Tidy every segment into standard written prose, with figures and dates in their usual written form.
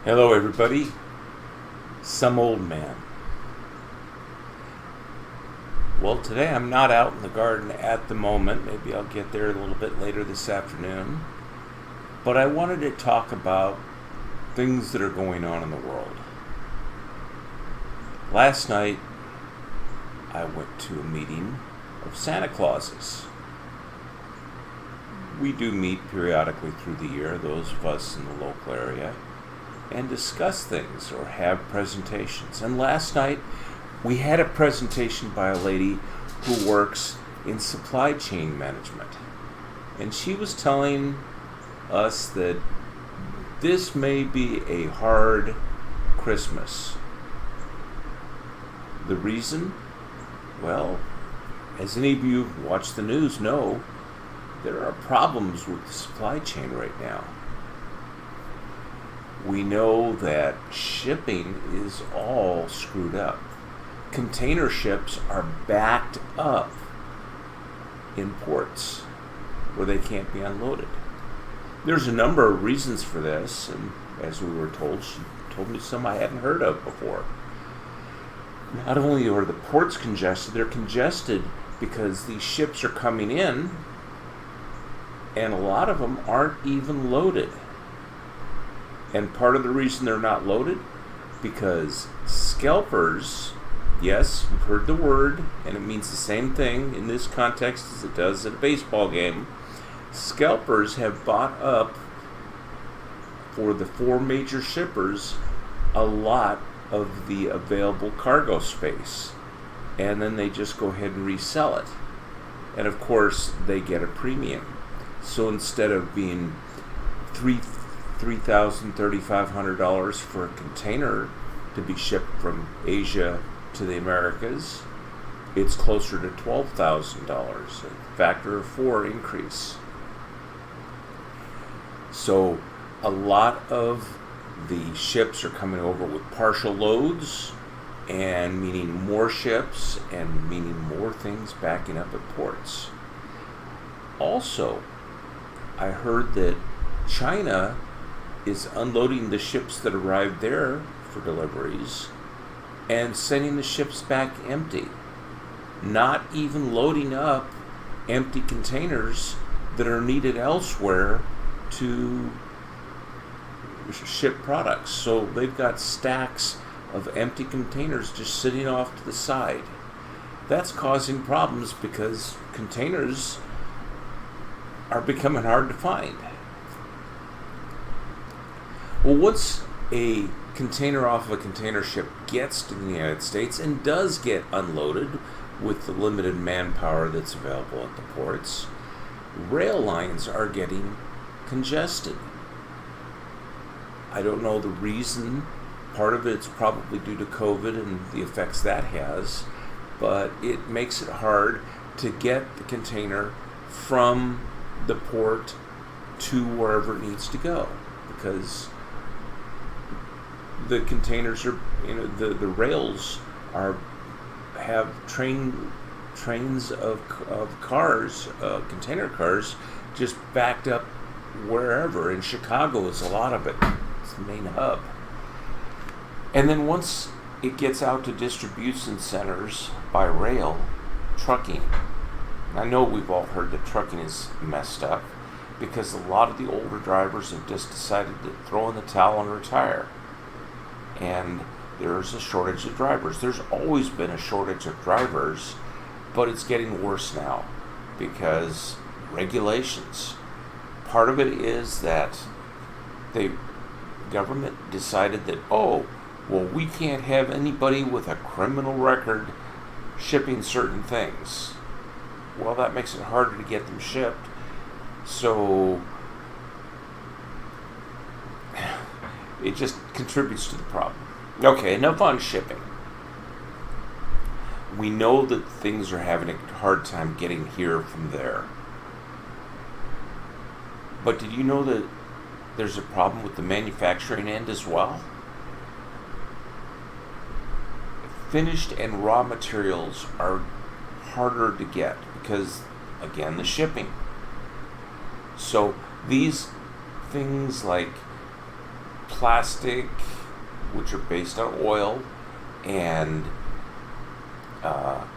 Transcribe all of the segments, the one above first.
Hello, everybody. Some old man. Well, today I'm not out in the garden at the moment. Maybe I'll get there a little bit later this afternoon. But I wanted to talk about things that are going on in the world. Last night, I went to a meeting of Santa Clauses. We do meet periodically through the year, those of us in the local area, and discuss things or have presentations. And last night we had a presentation by a lady who works in supply chain management. And she was telling us that this may be a hard Christmas. The reason? Well, as any of you who've watched the news know, there are problems with the supply chain right now. We know that shipping is all screwed up. Container ships are backed up in ports where they can't be unloaded. There's a number of reasons for this, and as we were told, she told me some I hadn't heard of before. Not only are the ports congested, they're congested because these ships are coming in, and a lot of them aren't even loaded. And part of the reason they're not loaded, because scalpers, yes, you've heard the word, and it means the same thing in this context as it does at a baseball game. Scalpers have bought up, for the four major shippers, a lot of the available cargo space. And then they just go ahead and resell it. And of course, they get a premium. So instead of being $3,000, $3,500 for a container to be shipped from Asia to the Americas, it's closer to $12,000, a factor of 4 increase. So a lot of the ships are coming over with partial loads, and meaning more ships and meaning more things backing up at ports. Also, I heard that China is unloading the ships that arrived there for deliveries and sending the ships back empty, not even loading up empty containers that are needed elsewhere to ship products. So they've got stacks of empty containers just sitting off to the side. That's causing problems because containers are becoming hard to find. Well, once a container off of a container ship gets to the United States and does get unloaded with the limited manpower that's available at the ports, rail lines are getting congested. I don't know the reason. Part of it's probably due to COVID and the effects that has, but it makes it hard to get the container from the port to wherever it needs to go, because the containers are, the rails have trains of cars, container cars, just backed up wherever. In Chicago is a lot of it. It's the main hub. And then once it gets out to distribution centers by rail, trucking. I know we've all heard that trucking is messed up because a lot of the older drivers have just decided to throw in the towel and retire. And there's a shortage of drivers. There's always been a shortage of drivers, but it's getting worse now because regulations. Part of it is that the government decided that, we can't have anybody with a criminal record shipping certain things. Well, that makes it harder to get them shipped. So it just contributes to the problem. Okay, enough on shipping. We know that things are having a hard time getting here from there. But did you know that there's a problem with the manufacturing end as well? Finished and raw materials are harder to get because, again, the shipping. So these things like plastic, which are based on oil, and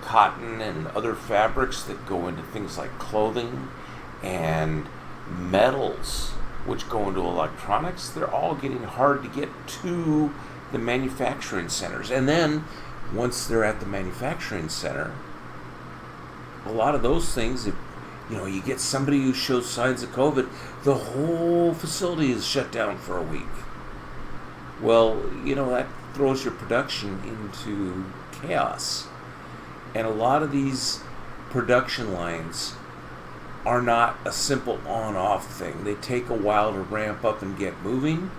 cotton and other fabrics that go into things like clothing, and metals, which go into electronics, they're all getting hard to get to the manufacturing centers. And then, once they're at the manufacturing center, a lot of those things, if you get somebody who shows signs of COVID, the whole facility is shut down for a week. Well, that throws your production into chaos. And a lot of these production lines are not a simple on-off thing. They take a while to ramp up and get moving,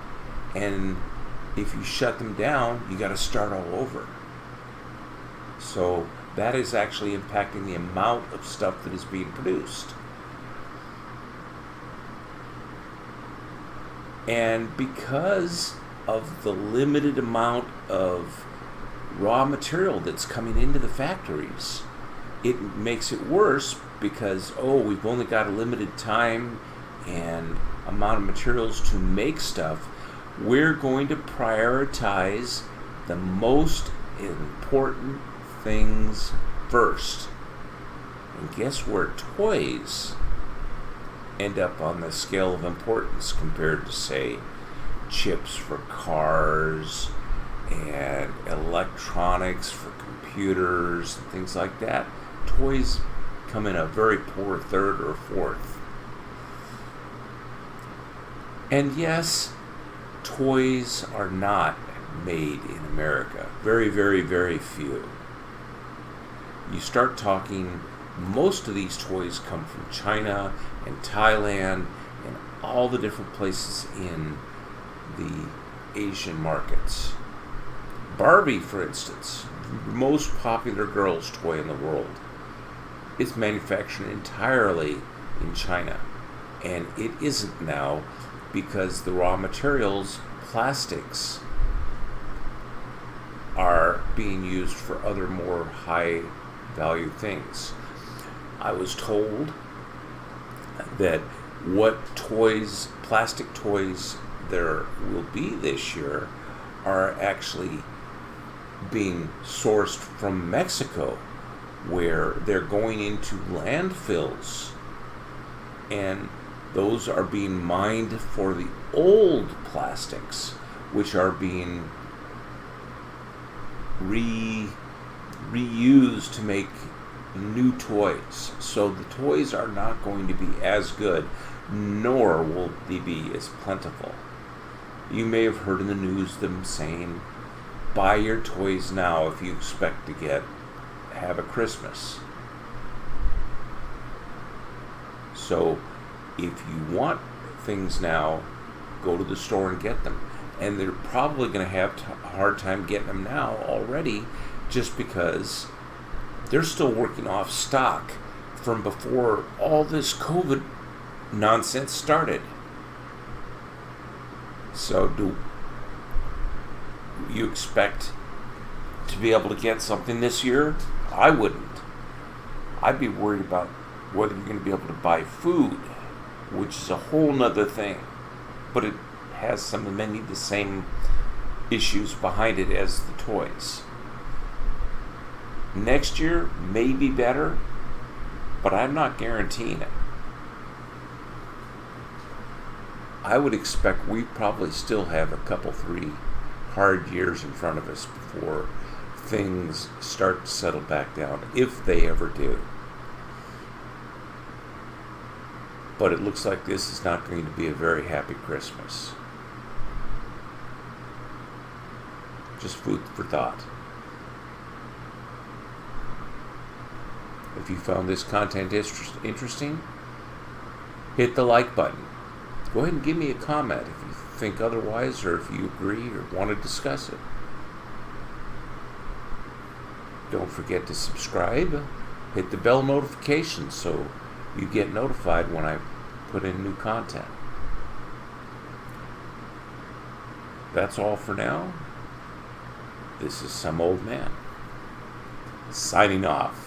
and if you shut them down, you got to start all over. So that is actually impacting the amount of stuff that is being produced. And because of the limited amount of raw material that's coming into the factories, it makes it worse because, we've only got a limited time and amount of materials to make stuff. We're going to prioritize the most important things first. And guess where toys end up on the scale of importance compared to, say, chips for cars and electronics for computers and things like that? Toys come in a very poor third or fourth. And yes, toys are not made in America. Very, very, very few. You start talking, most of these toys come from China and Thailand and all the different places in the Asian markets. Barbie, for instance, the most popular girls' toy in the world, is manufactured entirely in China. And it isn't now because the raw materials, plastics, are being used for other more high value things. I was told that what toys, plastic toys there will be this year are actually being sourced from Mexico, where they're going into landfills, and those are being mined for the old plastics, which are being reused to make new toys. So the toys are not going to be as good, nor will they be as plentiful. You may have heard in the news them saying, buy your toys now if you expect to have a Christmas. So if you want things now, go to the store and get them. And they're probably going to have a hard time getting them now already, just because they're still working off stock from before all this COVID nonsense started. So do you expect to be able to get something this year? I wouldn't. I'd be worried about whether you're going to be able to buy food, which is a whole nother thing. But it has many of the same issues behind it as the toys. Next year may be better, but I'm not guaranteeing it. I would expect we probably still have a couple, 3 hard years in front of us before things start to settle back down, if they ever do. But it looks like this is not going to be a very happy Christmas. Just food for thought. If you found this content interesting, hit the like button. Go ahead and give me a comment if you think otherwise, or if you agree or want to discuss it. Don't forget to subscribe. Hit the bell notification so you get notified when I put in new content. That's all for now. This is Some Old Man, signing off.